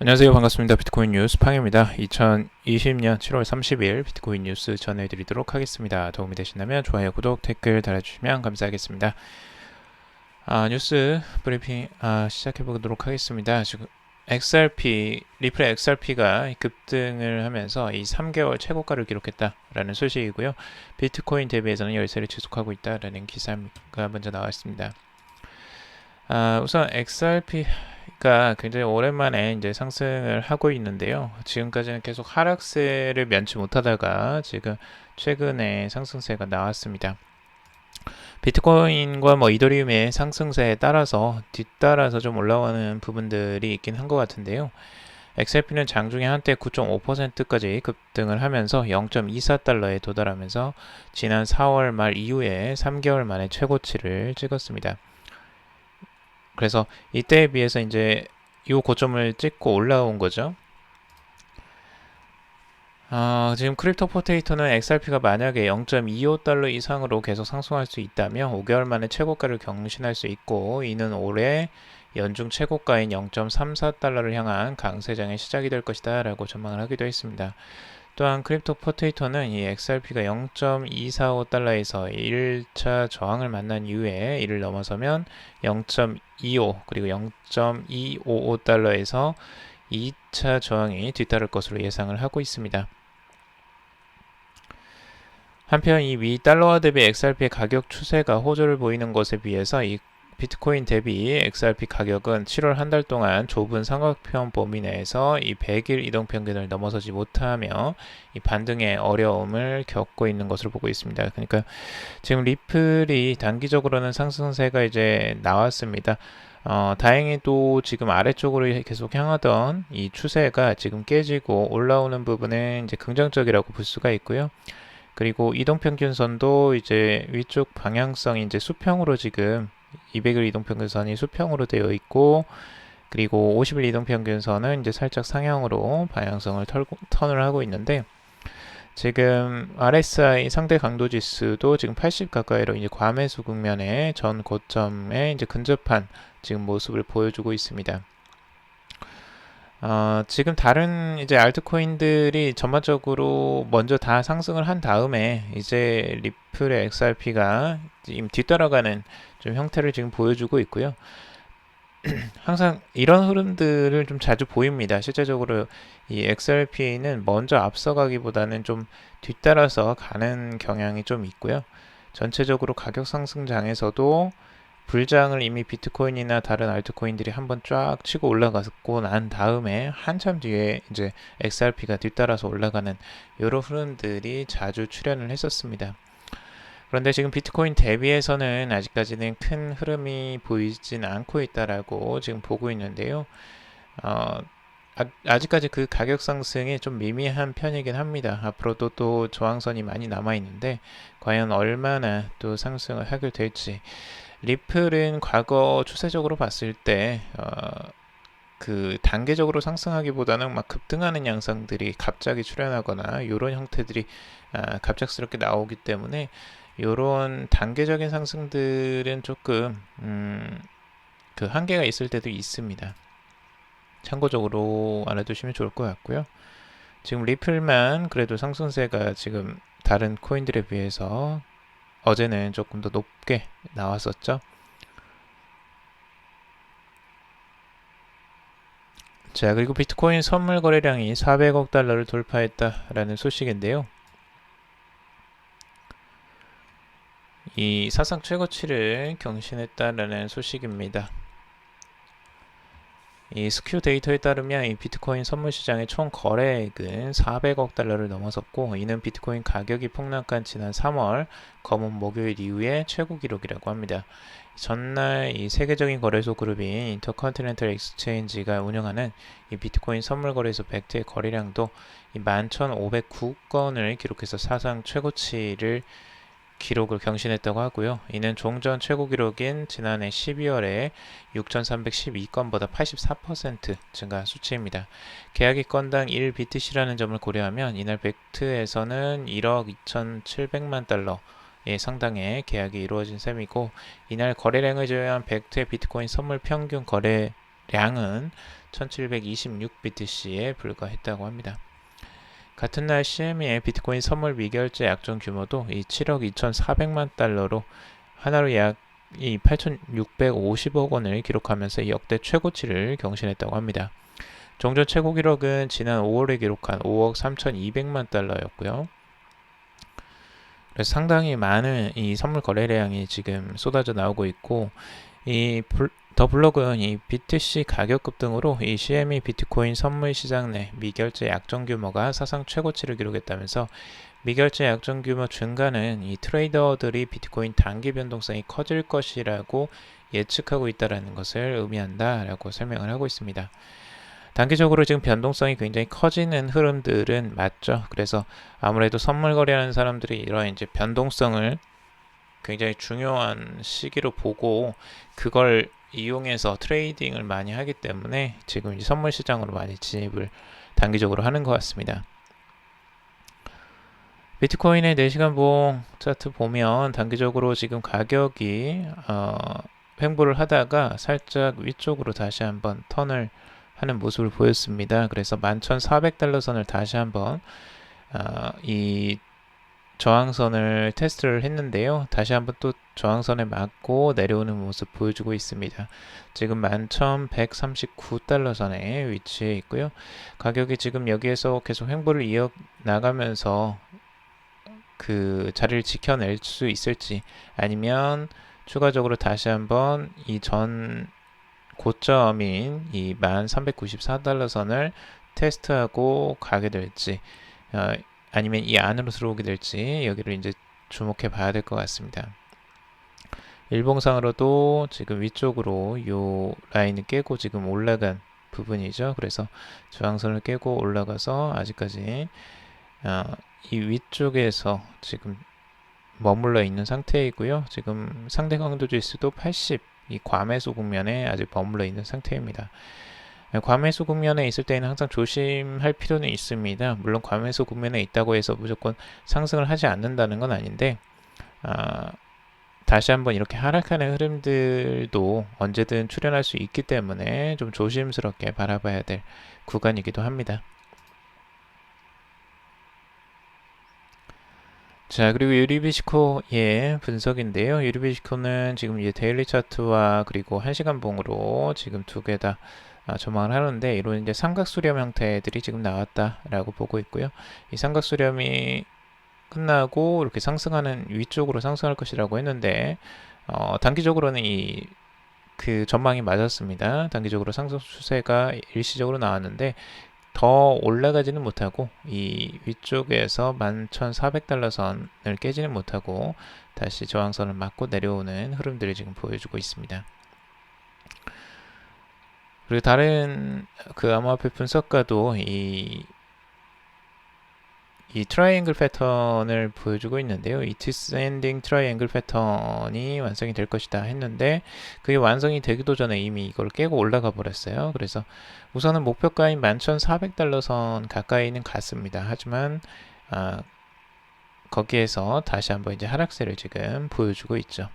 안녕하세요. 반갑습니다. 비트코인 뉴스 팡입니다. 2020년 7월 30일 비트코인 뉴스 전해드리도록 하겠습니다. 도움이 되신다면 좋아요, 구독, 댓글 달아주시면 감사하겠습니다. 뉴스 브리핑 시작해보도록 하겠습니다. 지금 리플의 XRP가 급등을 하면서 이 3개월 최고가를 기록했다라는 소식이고요. 비트코인 대비해서는 열세를 지속하고 있다라는 기사가 먼저 나왔습니다. 우선 XRP가 굉장히 오랜만에 이제 상승을 하고 있는데요. 지금까지는 계속 하락세를 면치 못하다가 지금 최근에 상승세가 나왔습니다. 비트코인과 이더리움의 상승세에 따라서 뒤따라서 좀 올라오는 부분들이 있긴 한 것 같은데요. XRP는 장중에 한때 9.5%까지 급등을 하면서 0.24달러에 도달하면서 지난 4월 말 이후에 3개월 만에 최고치를 찍었습니다. 그래서 이때에 비해서 이제 이 고점을 찍고 올라온 거죠. 지금 크립토 포테이토는 XRP가 만약에 0.25달러 이상으로 계속 상승할 수 있다면 5개월 만에 최고가를 경신할 수 있고, 이는 올해 연중 최고가인 0.34달러를 향한 강세장의 시작이 될 것이다 라고 전망을 하기도 했습니다. 또한 크립토 포테이토는 이 XRP가 0.245달러에서 1차 저항을 만난 이후에 이를 넘어서면 0.25 그리고 0.255달러에서 2차 저항이 뒤따를 것으로 예상을 하고 있습니다. 한편 이 미 달러화 대비 XRP의 가격 추세가 호조를 보이는 것에 비해서 이 비트코인 대비 XRP 가격은 7월 한 달 동안 좁은 삼각형 범위 내에서 이 100일 이동평균을 넘어서지 못하며 이 반등의 어려움을 겪고 있는 것으로 보고 있습니다. 그러니까 지금 리플이 단기적으로는 상승세가 이제 나왔습니다. 다행히도 지금 아래쪽으로 계속 향하던 이 추세가 지금 깨지고 올라오는 부분은 이제 긍정적이라고 볼 수가 있고요. 그리고 이동평균선도 이제 위쪽 방향성이 이제 수평으로 지금 200일 이동평균선이 수평으로 되어 있고, 그리고 50일 이동평균선은 이제 살짝 상향으로 방향성을 턴을 하고 있는데, 지금 RSI 상대 강도 지수도 지금 80 가까이로 이제 과매수 국면에 전 고점에 이제 근접한 지금 모습을 보여주고 있습니다. 지금 다른 이제 알트코인들이 전반적으로 먼저 다 상승을 한 다음에 이제 리플의 XRP가 지금 뒤따라가는 좀 형태를 지금 보여주고 있고요. 항상 이런 흐름들을 좀 자주 보입니다. 실제적으로 이 XRP는 먼저 앞서가기보다는 좀 뒤따라서 가는 경향이 좀 있고요. 전체적으로 가격 상승장에서도 불장을 이미 비트코인이나 다른 알트코인들이 한번 쫙 치고 올라갔고 난 다음에 한참 뒤에 이제 XRP가 뒤따라서 올라가는 이런 흐름들이 자주 출현을 했었습니다. 그런데 지금 비트코인 대비해서는 아직까지는 큰 흐름이 보이진 않고 있다라고 지금 보고 있는데요. 어, 아직까지 그 가격 상승이 좀 미미한 편이긴 합니다. 앞으로도 또 저항선이 많이 남아 있는데 과연 얼마나 또 상승을 하게 될지. 리플은 과거 추세적으로 봤을 때 그 단계적으로 상승하기보다는 막 급등하는 양상들이 갑자기 출현하거나 이런 형태들이 갑작스럽게 나오기 때문에 이런 단계적인 상승들은 조금 그 한계가 있을 때도 있습니다. 참고적으로 알아두시면 좋을 것 같고요. 지금 리플만 그래도 상승세가 지금 다른 코인들에 비해서 어제는 조금 더 높게 나왔었죠. 자, 그리고 비트코인 선물 거래량이 400억 달러를 돌파했다라는 소식인데요. 이 사상 최고치를 경신했다라는 소식입니다. 이 스큐 데이터에 따르면 이 비트코인 선물 시장의 총 거래액은 400억 달러를 넘어섰고, 이는 비트코인 가격이 폭락한 지난 3월 검은 목요일 이후에 최고 기록이라고 합니다. 전날 이 세계적인 거래소 그룹인 인터컨티넨탈 엑스체인지가 운영하는 이 비트코인 선물 거래소 벡트의 거래량도 11,509건을 기록해서 사상 최고치를 기록을 경신했다고 하고요. 이는 종전 최고 기록인 지난해 12월에 6,312건보다 84% 증가한 수치입니다. 계약이 건당 1BTC라는 점을 고려하면 이날 벡트에서는 1억 2,700만 달러의 상당의 계약이 이루어진 셈이고, 이날 거래량을 제외한 벡트의 비트코인 선물 평균 거래량은 1726BTC에 불과했다고 합니다. 같은 날 CME의 비트코인 선물 미결제 약정 규모도 이 7억 2,400만 달러로 하나로 약 이 8,650억 원을 기록하면서 역대 최고치를 경신했다고 합니다. 종전 최고 기록은 지난 5월에 기록한 5억 3,200만 달러였고요. 그래서 상당히 많은 이 선물 거래량이 지금 쏟아져 나오고 있고, 더 블록은 이 BTC 가격급 등으로 이 CME 비트코인 선물 시장 내 미결제 약정 규모가 사상 최고치를 기록했다면서, 미결제 약정 규모 증가는 이 트레이더들이 비트코인 단기 변동성이 커질 것이라고 예측하고 있다는 것을 의미한다라고 설명을 하고 있습니다. 단기적으로 지금 변동성이 굉장히 커지는 흐름들은 맞죠. 그래서 아무래도 선물 거래하는 사람들이 이런 이제 변동성을 굉장히 중요한 시기로 보고 그걸 이용해서 트레이딩을 많이 하기 때문에 지금 이제 선물 시장으로 많이 진입을 단기적으로 하는 것 같습니다. 비트코인의 4시간 보행 차트 보면 단기적으로 지금 가격이 횡보를 하다가 살짝 위쪽으로 다시 한번 턴을 하는 모습을 보였습니다. 그래서 11,400달러 선을 다시 한번 이 저항선을 테스트를 했는데요. 다시 한번 또 저항선에 맞고 내려오는 모습 보여주고 있습니다. 지금 11,139달러 선에 위치해 있고요. 가격이 지금 여기에서 계속 횡보를 이어나가면서 그 자리를 지켜낼 수 있을지, 아니면 추가적으로 다시 한번 이 전 고점인 이 1394달러 선을 테스트하고 가게 될지, 아니면 이 안으로 들어오게 될지 여기를 이제 주목해 봐야 될 것 같습니다. 일봉상으로도 지금 위쪽으로 요 라인을 깨고 지금 올라간 부분이죠. 그래서 저항선을 깨고 올라가서 아직까지 이 위쪽에서 지금 머물러 있는 상태이고요. 지금 상대 강도 지수도 80, 이 과매수 국면에 아직 머물러 있는 상태입니다. 과매수 국면에 있을 때는 항상 조심할 필요는 있습니다. 물론 과매수 국면에 있다고 해서 무조건 상승을 하지 않는다는 건 아닌데, 다시 한번 이렇게 하락하는 흐름들도 언제든 출현할 수 있기 때문에 좀 조심스럽게 바라봐야 될 구간이기도 합니다. 자, 그리고 유리비시코의 분석인데요. 유리비시코는 지금 이제 데일리 차트와 그리고 1시간 봉으로 지금 두 개 다 전망을 하는데, 이런 이제 삼각수렴 형태들이 지금 나왔다라고 보고 있고요. 이 삼각수렴이 끝나고 이렇게 상승하는, 위쪽으로 상승할 것이라고 했는데, 단기적으로는 그 전망이 맞았습니다. 단기적으로 상승 추세가 일시적으로 나왔는데 더 올라가지는 못하고 이 위쪽에서 11,400달러 선을 깨지는 못하고 다시 저항선을 맞고 내려오는 흐름들을 지금 보여주고 있습니다. 그리고 다른 그 암호화폐 분석가도 이 트라이앵글 패턴을 보여주고 있는데요. 이 디센딩 트라이앵글 패턴이 완성이 될 것이다 했는데, 그게 완성이 되기도 전에 이미 이걸 깨고 올라가 버렸어요. 그래서 우선은 목표가인 11,400달러 선 가까이는 갔습니다. 하지만 거기에서 다시 한번 이제 하락세를 지금 보여주고 있죠.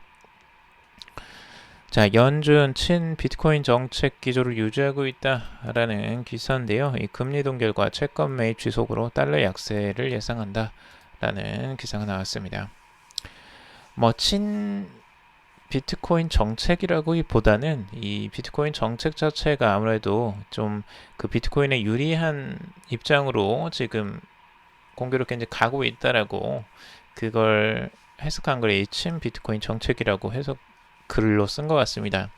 자, 연준 친 비트코인 정책 기조를 유지하고 있다라는 기사인데요. 이 금리 동결과 채권 매입 지속으로 달러 약세를 예상한다라는 기사가 나왔습니다. 친 비트코인 정책이라기보다는 이 비트코인 정책 자체가 아무래도 좀 그 비트코인에 유리한 입장으로 지금 공교롭게 이제 가고 있다라고, 그걸 해석한 걸 이 친 비트코인 정책이라고 해석 글로 쓴 것 같습니다.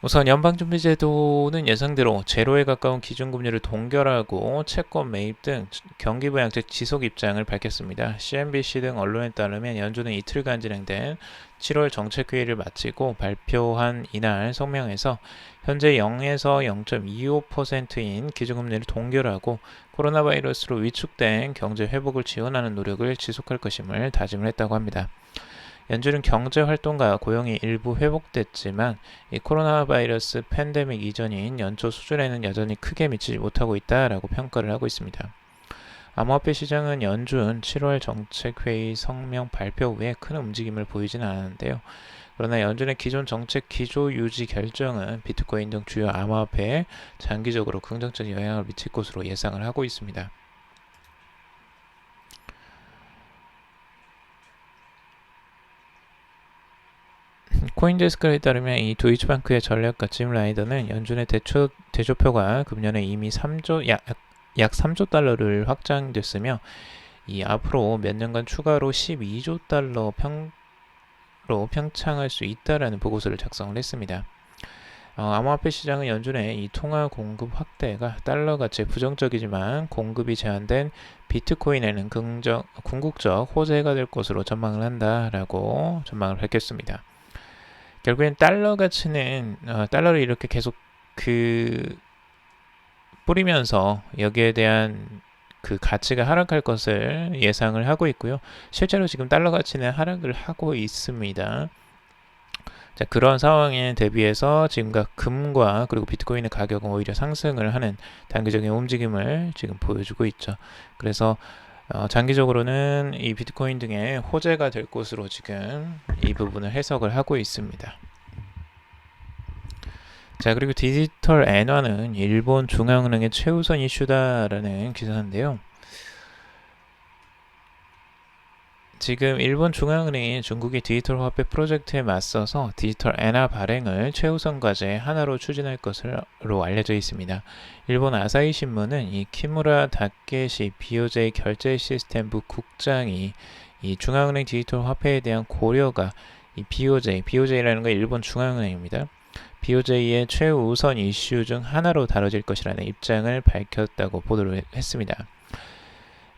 우선 연방준비제도는 예상대로 제로에 가까운 기준금리를 동결하고 채권 매입 등 경기부양책 지속 입장을 밝혔습니다. CNBC 등 언론에 따르면 연준은 이틀간 진행된 7월 정책회의를 마치고 발표한 이날 성명에서 현재 0에서 0.25%인 기준금리를 동결하고 코로나 바이러스로 위축된 경제 회복을 지원하는 노력을 지속할 것임을 다짐을 했다고 합니다. 연준은 경제활동과 고용이 일부 회복됐지만 이 코로나 바이러스 팬데믹 이전인 연초 수준에는 여전히 크게 미치지 못하고 있다라고 평가를 하고 있습니다. 암호화폐 시장은 연준 7월 정책회의 성명 발표 후에 큰 움직임을 보이지는 않았는데요. 그러나 연준의 기존 정책 기조 유지 결정은 비트코인 등 주요 암호화폐에 장기적으로 긍정적인 영향을 미칠 것으로 예상을 하고 있습니다. 코인데스크에 따르면 이 도이치방크의 전략가 짐 라이더는 연준의 대조표가 금년에 이미 약 3조 달러를 확장됐으며 이 앞으로 몇 년간 추가로 12조 달러 평창할 수 있다라는 보고서를 작성을 했습니다. 암호화폐 시장은 연준의 이 통화 공급 확대가 달러 가치에 부정적이지만 공급이 제한된 비트코인에는 궁극적 호재가 될 것으로 전망을 한다라고 전망을 밝혔습니다. 결국엔 달러 가치는 달러를 이렇게 계속 뿌리면서 여기에 대한 그 가치가 하락할 것을 예상을 하고 있고요. 실제로 지금 달러 가치는 하락을 하고 있습니다. 자, 그런 상황에 대비해서 지금과 금과 그리고 비트코인의 가격은 오히려 상승을 하는 단기적인 움직임을 지금 보여주고 있죠. 그래서 장기적으로는 이 비트코인 등의 호재가 될 것으로 지금 이 부분을 해석을 하고 있습니다. 자, 그리고 디지털 엔화는 일본 중앙은행의 최우선 이슈다라는 기사인데요. 지금 일본 중앙은행이 중국의 디지털 화폐 프로젝트에 맞서서 디지털 엔화 발행을 최우선 과제 하나로 추진할 것으로 알려져 있습니다. 일본 아사히 신문은 이 키무라 다케시 BOJ 결제 시스템부 국장이 이 중앙은행 디지털 화폐에 대한 고려가 이 BOJ라는 건 일본 중앙은행입니다. BOJ의 최우선 이슈 중 하나로 다뤄질 것이라는 입장을 밝혔다고 보도를 했습니다.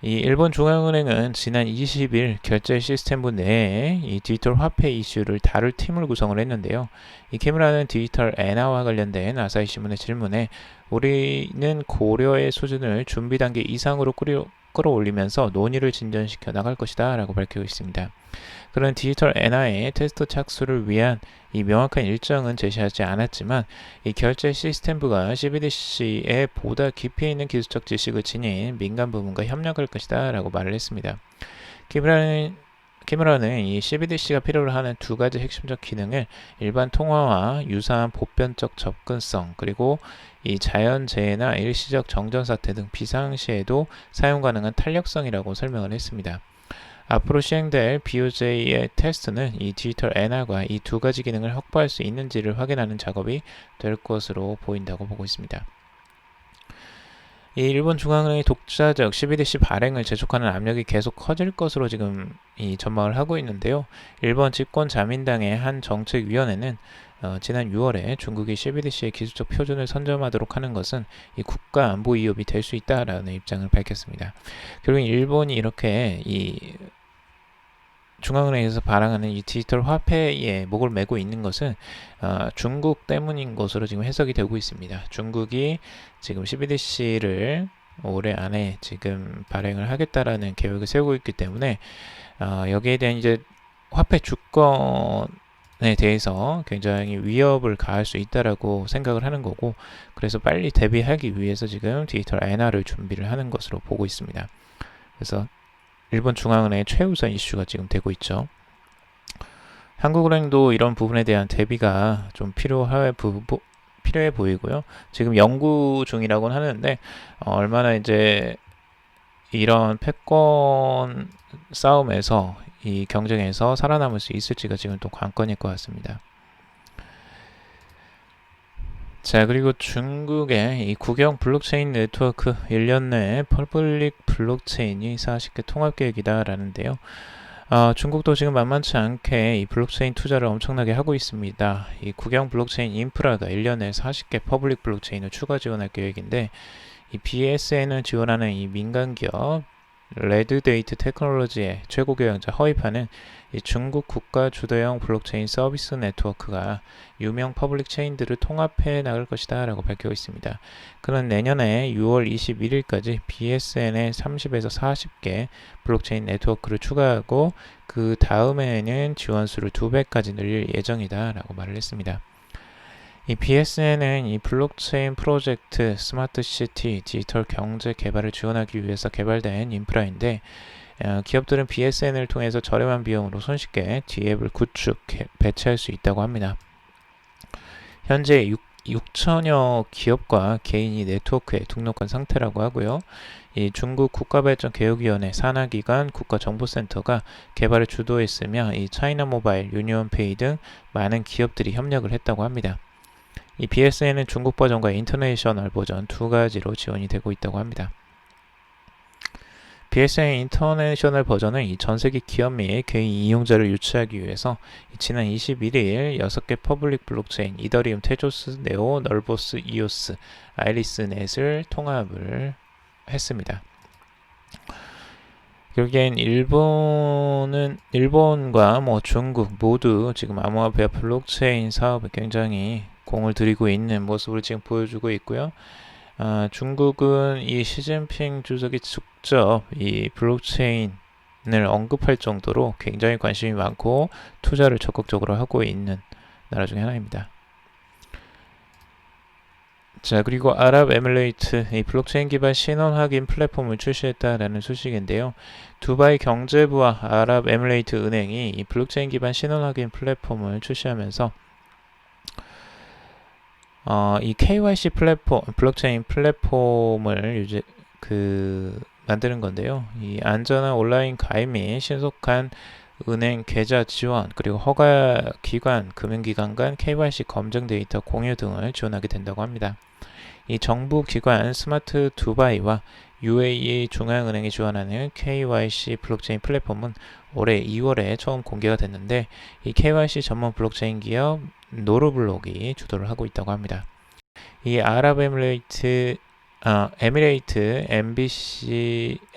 이 일본 중앙은행은 지난 20일 결제 시스템부 내에 이 디지털 화폐 이슈를 다룰 팀을 구성을 했는데요. 이 키무라는 디지털 엔화와 관련된 아사히 신문의 질문에 우리는 고려의 수준을 준비 단계 이상으로 끌어올리면서 논의를 진전시켜 나갈 것이다 라고 밝히고 있습니다. 그런 디지털 엔화의 테스트 착수를 위한 이 명확한 일정은 제시하지 않았지만 이 결제 시스템부가 CBDC에 보다 깊이 있는 기술적 지식을 지닌 민간 부문과 협력할 것이다 라고 말을 했습니다. 키무라는 이 CBDC가 필요로 하는 두 가지 핵심적 기능을 일반 통화와 유사한 보편적 접근성 그리고 이 자연재해나 일시적 정전사태 등 비상시에도 사용 가능한 탄력성이라고 설명을 했습니다. 앞으로 시행될 BOJ의 테스트는 이 디지털 엔화가 이 두 가지 기능을 확보할 수 있는지를 확인하는 작업이 될 것으로 보인다고 보고 있습니다. 이 일본 중앙은행의 독자적 CBDC 발행을 재촉하는 압력이 계속 커질 것으로 지금 이 전망을 하고 있는데요. 일본 집권 자민당의 한 정책위원회는 지난 6월에 중국이 CBDC의 기술적 표준을 선점하도록 하는 것은 이 국가 안보 위협이 될 수 있다라는 입장을 밝혔습니다. 결국 일본이 이렇게 이 중앙은행에서 발행하는 이 디지털 화폐에 목을 메고 있는 것은 중국 때문인 것으로 지금 해석이 되고 있습니다. 중국이 지금 CBDC를 올해 안에 지금 발행을 하겠다라는 계획을 세우고 있기 때문에 여기에 대한 이제 화폐 주권에 대해서 굉장히 위협을 가할 수 있다라고 생각을 하는 거고, 그래서 빨리 대비하기 위해서 지금 디지털 엔화를 준비를 하는 것으로 보고 있습니다. 그래서 일본 중앙은행의 최우선 이슈가 지금 되고 있죠. 한국은행도 이런 부분에 대한 대비가 좀 필요해 보이고요. 지금 연구 중이라고는 하는데 얼마나 이제 이런 패권 싸움에서 이 경쟁에서 살아남을 수 있을지가 지금 또 관건일 것 같습니다. 자, 그리고 중국의 이 국영 블록체인 네트워크 1년 내에 퍼블릭 블록체인이 40개 통합 계획이다라는데요. 중국도 지금 만만치 않게 이 블록체인 투자를 엄청나게 하고 있습니다. 이 국영 블록체인 인프라가 1년 내에 40개 퍼블릭 블록체인을 추가 지원할 계획인데, 이 BSN을 지원하는 이 민간 기업 레드데이트 테크놀로지의 최고 경영자 허이파는 이 중국 국가 주도형 블록체인 서비스 네트워크가 유명 퍼블릭 체인들을 통합해 나갈 것이다 라고 밝히고 있습니다. 그는 내년에 6월 21일까지 BSN의 30에서 40개 블록체인 네트워크를 추가하고 그 다음에는 지원수를 2배까지 늘릴 예정이다 라고 말을 했습니다. 이 BSN은 이 블록체인 프로젝트 스마트 시티 디지털 경제 개발을 지원하기 위해서 개발된 인프라인데, 기업들은 BSN을 통해서 저렴한 비용으로 손쉽게 D앱을 구축, 배치할 수 있다고 합니다. 현재 6천여 기업과 개인이 네트워크에 등록한 상태라고 하고요. 이 중국 국가발전개혁위원회 산하기관 국가정보센터가 개발을 주도했으며 이 차이나모바일, 유니온페이 등 많은 기업들이 협력을 했다고 합니다. 이 BSN은 중국 버전과 인터내셔널 버전 두 가지로 지원이 되고 있다고 합니다. BSN 인터내셔널 버전은 이 전세계 기업 및 개인 이용자를 유치하기 위해서 지난 21일 6개 퍼블릭 블록체인 이더리움, 테조스, 네오, 널보스, 이오스, 아이리스넷을 통합을 했습니다. 결국엔 일본과 중국 모두 지금 암호화폐 블록체인 사업에 굉장히 공을 들이고 있는 모습을 지금 보여주고 있고요. 중국은 이 시진핑 주석이 직접 이 블록체인을 언급할 정도로 굉장히 관심이 많고 투자를 적극적으로 하고 있는 나라 중에 하나입니다. 자, 그리고 아랍에미레이트 이 블록체인 기반 신원 확인 플랫폼을 출시했다라는 소식인데요. 두바이 경제부와 아랍에미레이트 은행이 이 블록체인 기반 신원 확인 플랫폼을 출시하면서 이 KYC 플랫폼, 블록체인 플랫폼을 만드는 건데요. 이 안전한 온라인 가입 및 신속한 은행 계좌 지원, 그리고 허가 기관, 금융기관 간 KYC 검증 데이터 공유 등을 지원하게 된다고 합니다. 이 정부 기관 스마트 두바이와 UAE 중앙은행이 지원하는 KYC 블록체인 플랫폼은 올해 2월에 처음 공개가 됐는데 이 KYC 전문 블록체인 기업 노르블록이 주도를 하고 있다고 합니다. 이 아랍에미레이트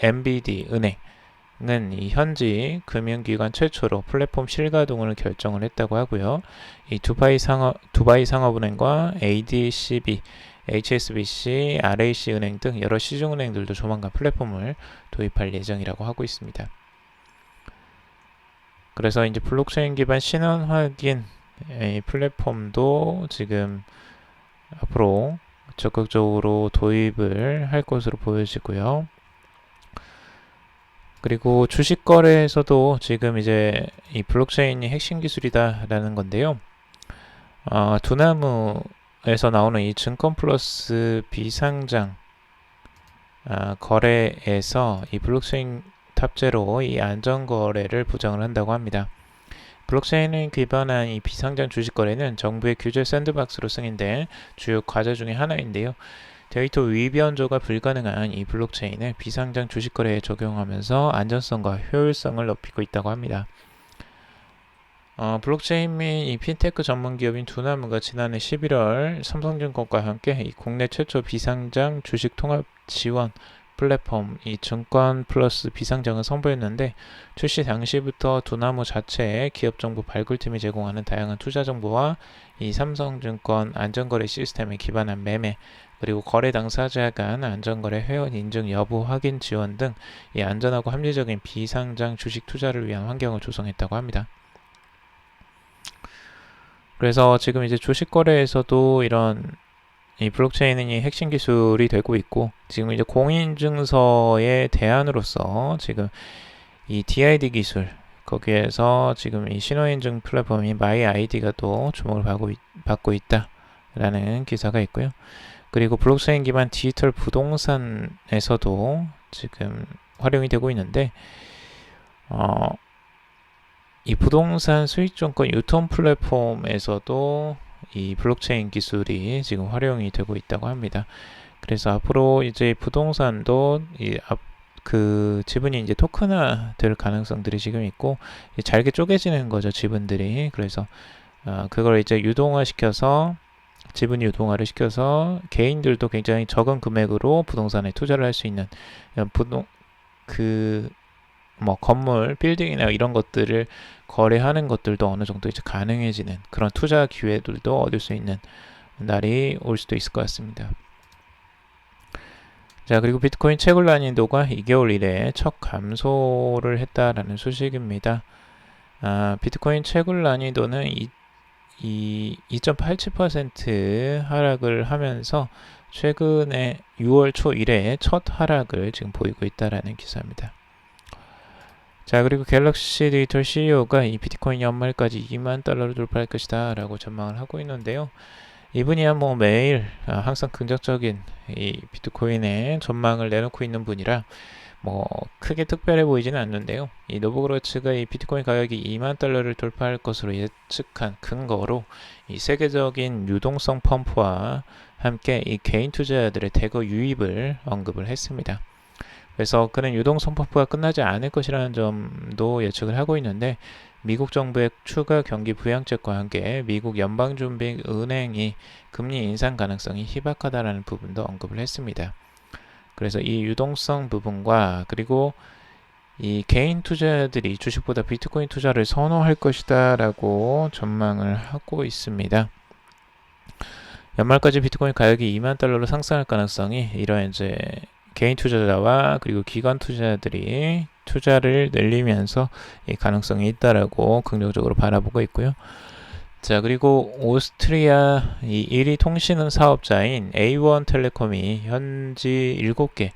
MBD 은행은 이 현지 금융기관 최초로 플랫폼 실가동을 결정을 했다고 하고요. 이 두바이 상업은행과 ADCB, HSBC, RAC 은행 등 여러 시중은행들도 조만간 플랫폼을 도입할 예정이라고 하고 있습니다. 그래서 이제 블록체인 기반 신원 확인 플랫폼도 지금 앞으로 적극적으로 도입을 할 것으로 보여지고요. 그리고 주식 거래에서도 지금 이제 이 블록체인이 핵심 기술이다라는 건데요. 두나무에서 나오는 이 증권 플러스 비상장 거래에서 이 블록체인 탑재로 이 안전 거래를 보장을 한다고 합니다. 블록체인을 기반한 이 비상장 주식 거래는 정부의 규제 샌드박스로 승인된 주요 과제 중의 하나인데요. 데이터 위변조가 불가능한 이 블록체인을 비상장 주식 거래에 적용하면서 안전성과 효율성을 높이고 있다고 합니다. 블록체인 및 이 핀테크 전문 기업인 두나무가 지난해 11월 삼성증권과 함께 이 국내 최초 비상장 주식 통합 지원 플랫폼 이 증권 플러스 비상장을 선보였는데 출시 당시부터 두나무 자체의 기업 정보 발굴팀이 제공하는 다양한 투자 정보와 이 삼성증권 안전거래 시스템에 기반한 매매 그리고 거래 당사자 간 안전거래 회원 인증 여부 확인 지원 등 이 안전하고 합리적인 비상장 주식 투자를 위한 환경을 조성했다고 합니다. 그래서 지금 이제 주식 거래에서도 이런 이 블록체인이 핵심 기술이 되고 있고 지금 이제 공인증서의 대안으로서 지금 이 DID 기술 거기에서 지금 이 신호인증 플랫폼인 마이아이디가 또 주목을 받고 있다라는 기사가 있고요. 그리고 블록체인 기반 디지털 부동산에서도 지금 활용이 되고 있는데 이 부동산 수익증권 유통 플랫폼에서도 이 블록체인 기술이 지금 활용이 되고 있다고 합니다. 그래서 앞으로 이제 부동산도 지분이 이제 토큰화 될 가능성들이 지금 있고 잘게 쪼개지는 거죠, 지분들이. 그래서 그걸 이제 지분 유동화를 시켜서 개인들도 굉장히 적은 금액으로 부동산에 투자를 할 수 있는 건물, 빌딩이나 이런 것들을 거래하는 것들도 어느 정도 이제 가능해지는 그런 투자 기회들도 얻을 수 있는 날이 올 수도 있을 것 같습니다. 자, 그리고 비트코인 채굴 난이도가 2개월 이내에 첫 감소를 했다라는 소식입니다. 비트코인 채굴 난이도는 2.87% 하락을 하면서 최근에 6월 초 이래에 첫 하락을 지금 보이고 있다라는 기사입니다. 자, 그리고 갤럭시 디지털 CEO가 이 비트코인 연말까지 2만 달러를 돌파할 것이다 라고 전망을 하고 있는데요. 이분이야 뭐 매일 항상 긍정적인 이 비트코인의 전망을 내놓고 있는 분이라 뭐 크게 특별해 보이지는 않는데요. 이 노브그로츠가 이 비트코인 가격이 2만 달러를 돌파할 것으로 예측한 근거로 이 세계적인 유동성 펌프와 함께 이 개인 투자자들의 대거 유입을 언급을 했습니다. 그래서 그는 유동성 펌프가 끝나지 않을 것이라는 점도 예측을 하고 있는데, 미국 정부의 추가 경기 부양책과 함께 미국 연방준비은행이 금리 인상 가능성이 희박하다라는 부분도 언급을 했습니다. 그래서 이 유동성 부분과 그리고 이 개인 투자자들이 주식보다 비트코인 투자를 선호할 것이다 라고 전망을 하고 있습니다. 연말까지 비트코인 가격이 2만 달러로 상승할 가능성이 이런 이제 개인 투자자와 그리고 기관 투자자들이 투자를 늘리면서 이 가능성이 있다라고 긍정적으로 바라보고 있고요. 자, 그리고 오스트리아 이 1위 통신 사업자인 A1텔레콤이 현지 7개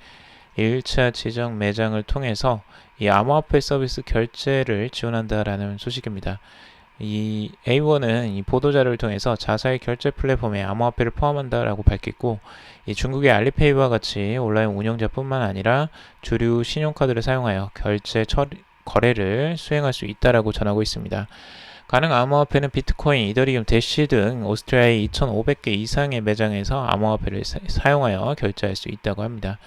1차 지정 매장을 통해서 이 암호화폐 서비스 결제를 지원한다라는 소식입니다. 이 A1은 이 보도자료를 통해서 자사의 결제 플랫폼에 암호화폐를 포함한다라고 밝혔고, 이 중국의 알리페이와 같이 온라인 운영자뿐만 아니라 주류 신용카드를 사용하여 결제 거래를 수행할 수 있다라고 전하고 있습니다. 가능 암호화폐는 비트코인, 이더리움, 대시 등 오스트리아의 2,500개 이상의 매장에서 암호화폐를 사용하여 결제할 수 있다고 합니다.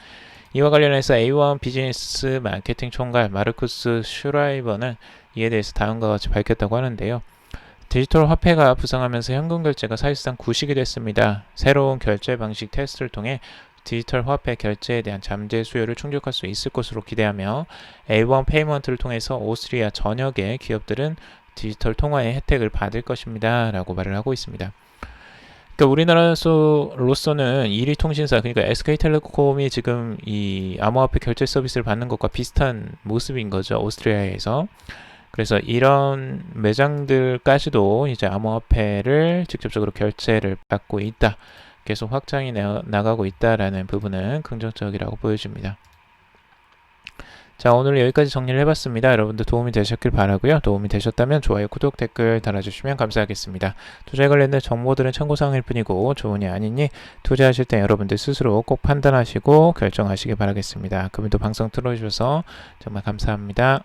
이와 관련해서 A1 비즈니스 마케팅 총괄 마르쿠스 슈라이버는 이에 대해서 다음과 같이 밝혔다고 하는데요. 디지털 화폐가 부상하면서 현금 결제가 사실상 구식이 됐습니다. 새로운 결제 방식 테스트를 통해 디지털 화폐 결제에 대한 잠재 수요를 충족할 수 있을 것으로 기대하며, A1 페이먼트를 통해서 오스트리아 전역의 기업들은 디지털 통화의 혜택을 받을 것입니다 라고 말을 하고 있습니다. 그러니까 우리나라로서는 1위 통신사, 그러니까 SK텔레콤이 지금 이 암호화폐 결제 서비스를 받는 것과 비슷한 모습인 거죠, 오스트리아에서. 그래서 이런 매장들까지도 이제 암호화폐를 직접적으로 결제를 받고 있다, 계속 확장이 나가고 있다라는 부분은 긍정적이라고 보여집니다. 자, 오늘 여기까지 정리를 해봤습니다. 여러분들 도움이 되셨길 바라고요. 도움이 되셨다면 좋아요, 구독, 댓글 달아주시면 감사하겠습니다. 투자에 관련된 정보들은 참고사항일 뿐이고 좋으니 아니니 투자하실 때 여러분들 스스로 꼭 판단하시고 결정하시기 바라겠습니다. 그럼에도 방송 틀어주셔서 정말 감사합니다.